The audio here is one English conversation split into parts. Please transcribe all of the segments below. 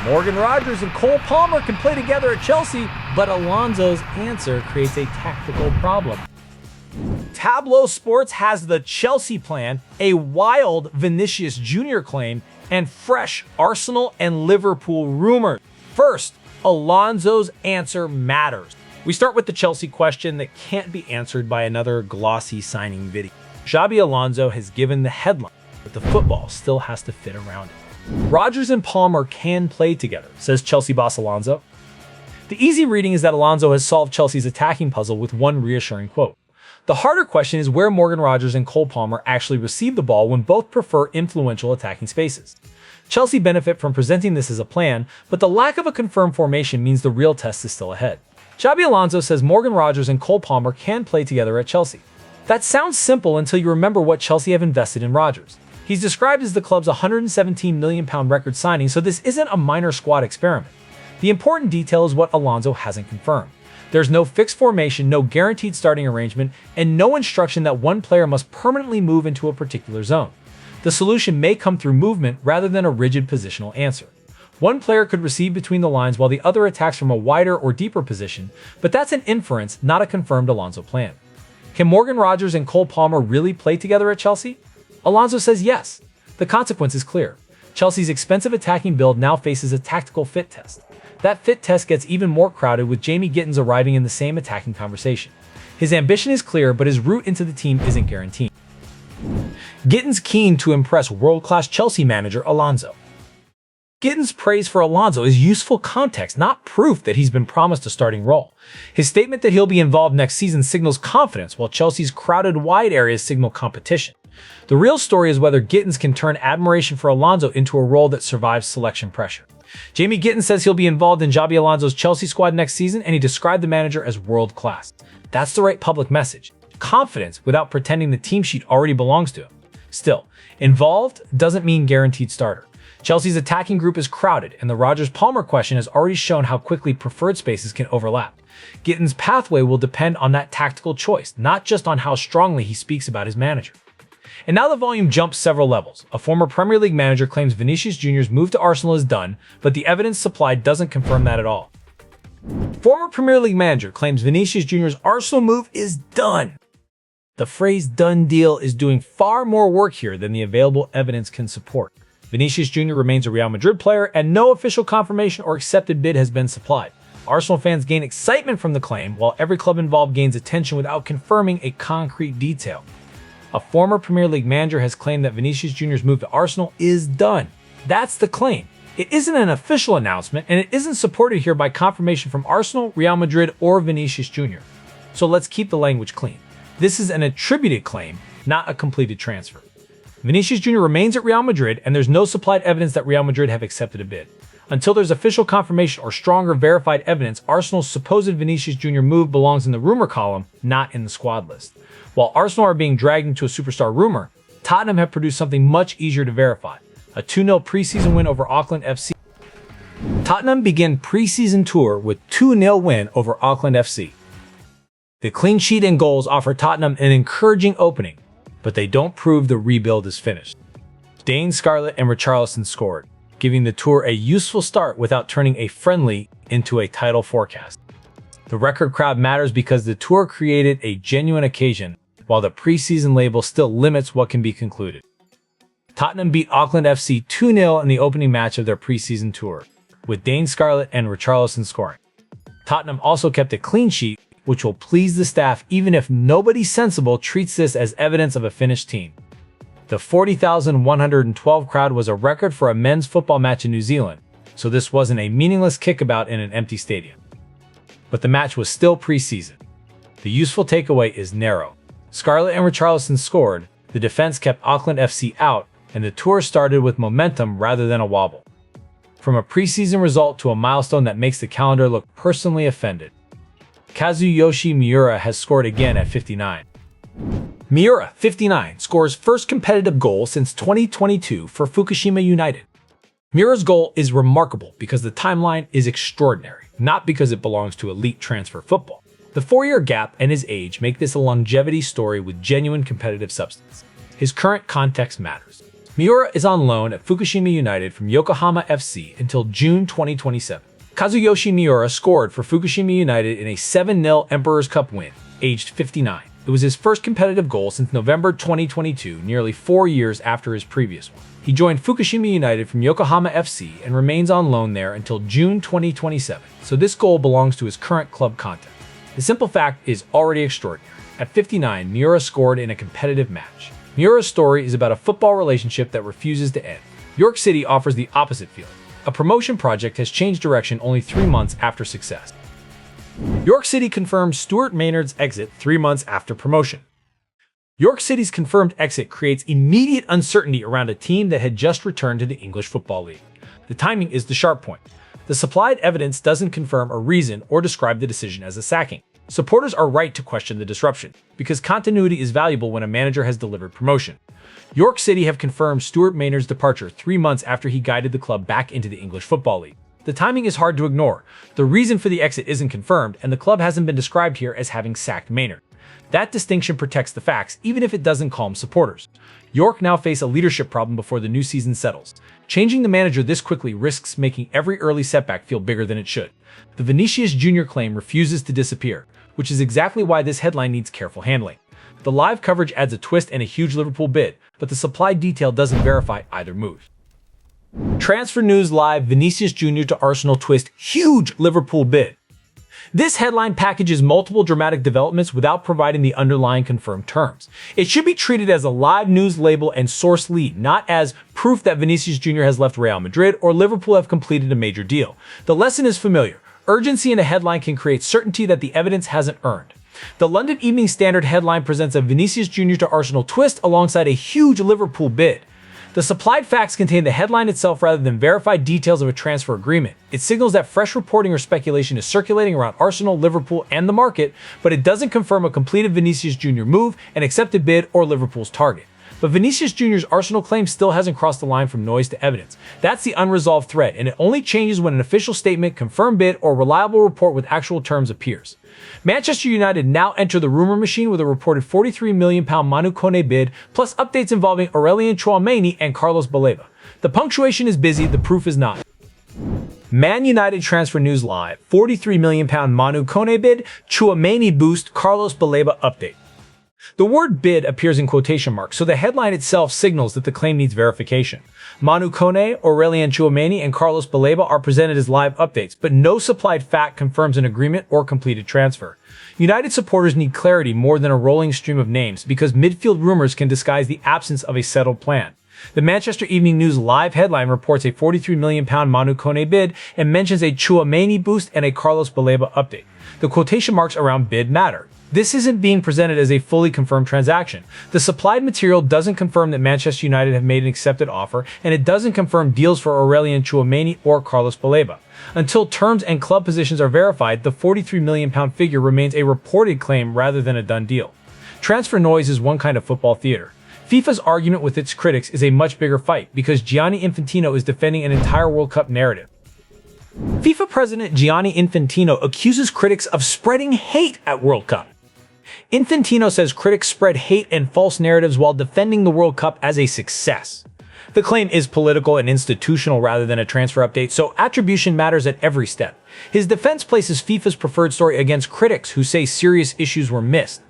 Morgan Rogers and Cole Palmer can play together at Chelsea, but Alonso's answer creates a tactical problem. Tablo Sports has the Chelsea plan, a wild Vinicius Jr. claim, and fresh Arsenal and Liverpool rumors. First, Alonso's answer matters. We start with the Chelsea question that can't be answered by another glossy signing video. Xabi Alonso has given the headline, but the football still has to fit around it. Rogers and Palmer can play together, says Chelsea boss Alonso. The easy reading is that Alonso has solved Chelsea's attacking puzzle with one reassuring quote. The harder question is where Morgan Rogers and Cole Palmer actually receive the ball when both prefer influential attacking spaces. Chelsea benefit from presenting this as a plan, but the lack of a confirmed formation means the real test is still ahead. Xabi Alonso says Morgan Rogers and Cole Palmer can play together at Chelsea. That sounds simple until you remember what Chelsea have invested in Rogers. He's described as the club's £117 million record signing, so this isn't a minor squad experiment. The important detail is what Alonso hasn't confirmed. There's no fixed formation, no guaranteed starting arrangement, and no instruction that one player must permanently move into a particular zone. The solution may come through movement rather than a rigid positional answer. One player could receive between the lines while the other attacks from a wider or deeper position, but that's an inference, not a confirmed Alonso plan. Can Morgan Rogers and Cole Palmer really play together at Chelsea? Alonso says yes. The consequence is clear. Chelsea's expensive attacking build now faces a tactical fit test. That fit test gets even more crowded with Jamie Gittens arriving in the same attacking conversation. His ambition is clear, but his route into the team isn't guaranteed. Gittens keen to impress world-class Chelsea manager Alonso. Gittens' praise for Alonso is useful context, not proof that he's been promised a starting role. His statement that he'll be involved next season signals confidence, while Chelsea's crowded wide areas signal competition. The real story is whether Gittens can turn admiration for Alonso into a role that survives selection pressure. Jamie Gittens says he'll be involved in Xabi Alonso's Chelsea squad next season, and he described the manager as world-class. That's the right public message. Confidence without pretending the team sheet already belongs to him. Still, involved doesn't mean guaranteed starter. Chelsea's attacking group is crowded, and the Rogers-Palmer question has already shown how quickly preferred spaces can overlap. Gittens' pathway will depend on that tactical choice, not just on how strongly he speaks about his manager. And now the volume jumps several levels. A former Premier League manager claims Vinicius Jr.'s move to Arsenal is done, but the evidence supplied doesn't confirm that at all. Former Premier League manager claims Vinicius Jr.'s Arsenal move is done. The phrase "done deal" is doing far more work here than the available evidence can support. Vinicius Jr. remains a Real Madrid player, and no official confirmation or accepted bid has been supplied. Arsenal fans gain excitement from the claim, while every club involved gains attention without confirming a concrete detail. A former Premier League manager has claimed that Vinicius Jr.'s move to Arsenal is done. That's the claim. It isn't an official announcement, and it isn't supported here by confirmation from Arsenal, Real Madrid, or Vinicius Jr. So let's keep the language clean. This is an attributed claim, not a completed transfer. Vinicius Jr. remains at Real Madrid, and there's no supplied evidence that Real Madrid have accepted a bid. Until there's official confirmation or stronger verified evidence, Arsenal's supposed Vinicius Jr. move belongs in the rumor column, not in the squad list. While Arsenal are being dragged into a superstar rumor, Tottenham have produced something much easier to verify: a 2-0 preseason win over Auckland FC. Tottenham began preseason tour with 2-0 win over Auckland FC. The clean sheet and goals offer Tottenham an encouraging opening, but they don't prove the rebuild is finished. Dane Scarlett and Richarlison scored, giving the tour a useful start without turning a friendly into a title forecast. The record crowd matters because the tour created a genuine occasion, while the preseason label still limits what can be concluded. Tottenham beat Auckland FC 2-0 in the opening match of their preseason tour, with Dane Scarlett and Richarlison scoring. Tottenham also kept a clean sheet, which will please the staff even if nobody sensible treats this as evidence of a finished team. The 40,112 crowd was a record for a men's football match in New Zealand, so this wasn't a meaningless kickabout in an empty stadium. But the match was still preseason. The useful takeaway is narrow. Scarlett and Richarlison scored, the defense kept Auckland FC out, and the tour started with momentum rather than a wobble. From a preseason result to a milestone that makes the calendar look personally offended. Kazuyoshi Miura has scored again at 59. Miura, 59, scores first competitive goal since 2022 for Fukushima United. Miura's goal is remarkable because the timeline is extraordinary, not because it belongs to elite transfer football. The 4-year gap and his age make this a longevity story with genuine competitive substance. His current context matters. Miura is on loan at Fukushima United from Yokohama FC until June 2027. Kazuyoshi Miura scored for Fukushima United in a 7-0 Emperor's Cup win, aged 59. It was his first competitive goal since November 2022, nearly 4 years after his previous one. He joined Fukushima United from Yokohama FC and remains on loan there until June 2027, so this goal belongs to his current club contact. The simple fact is already extraordinary. At 59, Miura scored in a competitive match. Miura's story is about a football relationship that refuses to end. York City offers the opposite feeling. A promotion project has changed direction only 3 months after success. York City confirms Stuart Maynard's exit 3 months after promotion. York City's confirmed exit creates immediate uncertainty around a team that had just returned to the English Football League. The timing is the sharp point. The supplied evidence doesn't confirm a reason or describe the decision as a sacking. Supporters are right to question the disruption, because continuity is valuable when a manager has delivered promotion. York City have confirmed Stuart Maynard's departure 3 months after he guided the club back into the English Football League. The timing is hard to ignore. The reason for the exit isn't confirmed, and the club hasn't been described here as having sacked Maynard. That distinction protects the facts, even if it doesn't calm supporters. York now face a leadership problem before the new season settles. Changing the manager this quickly risks making every early setback feel bigger than it should. The Vinicius Jr. claim refuses to disappear, which is exactly why this headline needs careful handling. The live coverage adds a twist and a huge Liverpool bid, but the supplied detail doesn't verify either move. Transfer News Live: Vinicius Jr. to Arsenal twist, huge Liverpool bid. This headline packages multiple dramatic developments without providing the underlying confirmed terms. It should be treated as a live news label and source lead, not as proof that Vinicius Jr. has left Real Madrid or Liverpool have completed a major deal. The lesson is familiar. Urgency in a headline can create certainty that the evidence hasn't earned. The London Evening Standard headline presents a Vinicius Jr. to Arsenal twist alongside a huge Liverpool bid. The supplied facts contain the headline itself rather than verified details of a transfer agreement. It signals that fresh reporting or speculation is circulating around Arsenal, Liverpool, and the market, but it doesn't confirm a completed Vinicius Jr. move, an accepted bid, or Liverpool's target. But Vinicius Jr.'s Arsenal claim still hasn't crossed the line from noise to evidence. That's the unresolved thread, and it only changes when an official statement, confirmed bid, or reliable report with actual terms appears. Manchester United now enter the rumor machine with a reported £43 million Manu Kone bid, plus updates involving Aurelien Tchouameni and Carlos Baleba. The punctuation is busy, the proof is not. Man United Transfer News Live: £43 million Manu Kone bid, Tchouameni boost, Carlos Baleba update. The word bid appears in quotation marks, so the headline itself signals that the claim needs verification. Manu Kone, Aurelien Tchouameni, and Carlos Baleba are presented as live updates, but no supplied fact confirms an agreement or completed transfer. United supporters need clarity more than a rolling stream of names, because midfield rumors can disguise the absence of a settled plan. The Manchester Evening News Live headline reports a £43 million Manu Kone bid and mentions a Tchouameni boost and a Carlos Baleba update. The quotation marks around bid matter. This isn't being presented as a fully confirmed transaction. The supplied material doesn't confirm that Manchester United have made an accepted offer, and it doesn't confirm deals for Aurelien Tchouameni or Carlos Baleba. Until terms and club positions are verified, the £43 million figure remains a reported claim rather than a done deal. Transfer noise is one kind of football theater. FIFA's argument with its critics is a much bigger fight, because Gianni Infantino is defending an entire World Cup narrative. FIFA President Gianni Infantino accuses critics of spreading hate at World Cup. Infantino says critics spread hate and false narratives while defending the World Cup as a success. The claim is political and institutional rather than a transfer update, so attribution matters at every step. His defense places FIFA's preferred story against critics who say serious issues were missed.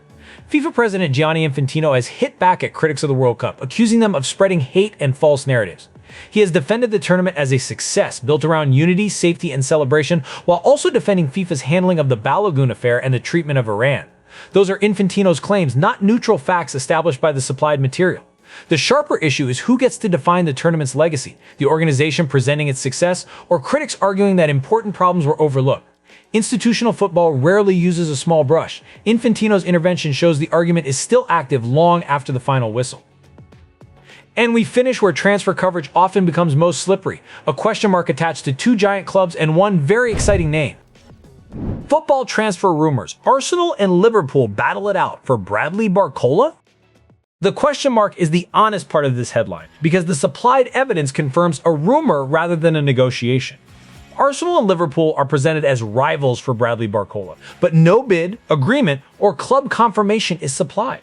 FIFA President Gianni Infantino has hit back at critics of the World Cup, accusing them of spreading hate and false narratives. He has defended the tournament as a success built around unity, safety, and celebration, while also defending FIFA's handling of the Balogun affair and the treatment of Iran. Those are Infantino's claims, not neutral facts established by the supplied material. The sharper issue is who gets to define the tournament's legacy, the organization presenting its success, or critics arguing that important problems were overlooked. Institutional football rarely uses a small brush. Infantino's intervention shows the argument is still active long after the final whistle. And we finish where transfer coverage often becomes most slippery, a question mark attached to two giant clubs and one very exciting name. Football transfer rumors: Arsenal and Liverpool battle it out for Bradley Barcola? The question mark is the honest part of this headline, because the supplied evidence confirms a rumor rather than a negotiation. Arsenal and Liverpool are presented as rivals for Bradley Barcola, but no bid, agreement, or club confirmation is supplied.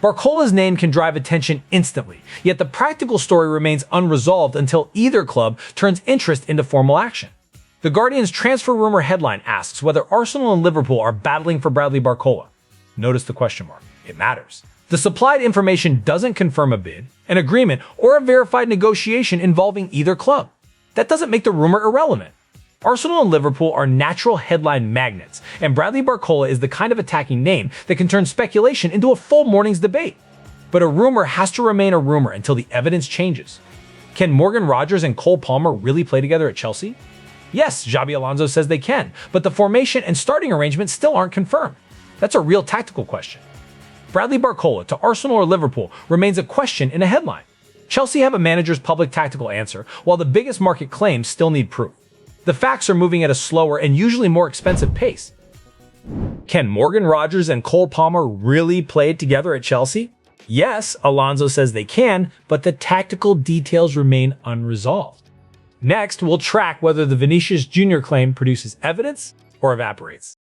Barcola's name can drive attention instantly, yet the practical story remains unresolved until either club turns interest into formal action. The Guardian's transfer rumor headline asks whether Arsenal and Liverpool are battling for Bradley Barcola. Notice the question mark. It matters. The supplied information doesn't confirm a bid, an agreement, or a verified negotiation involving either club. That doesn't make the rumor irrelevant. Arsenal and Liverpool are natural headline magnets, and Bradley Barcola is the kind of attacking name that can turn speculation into a full morning's debate. But a rumor has to remain a rumor until the evidence changes. Can Morgan Rogers and Cole Palmer really play together at Chelsea? Yes, Xabi Alonso says they can, but the formation and starting arrangements still aren't confirmed. That's a real tactical question. Bradley Barcola to Arsenal or Liverpool remains a question in a headline. Chelsea have a manager's public tactical answer, while the biggest market claims still need proof. The facts are moving at a slower and usually more expensive pace. Can Morgan Rogers and Cole Palmer really play together at Chelsea? Yes, Alonso says they can, but the tactical details remain unresolved. Next, we'll track whether the Vinicius Jr. claim produces evidence or evaporates.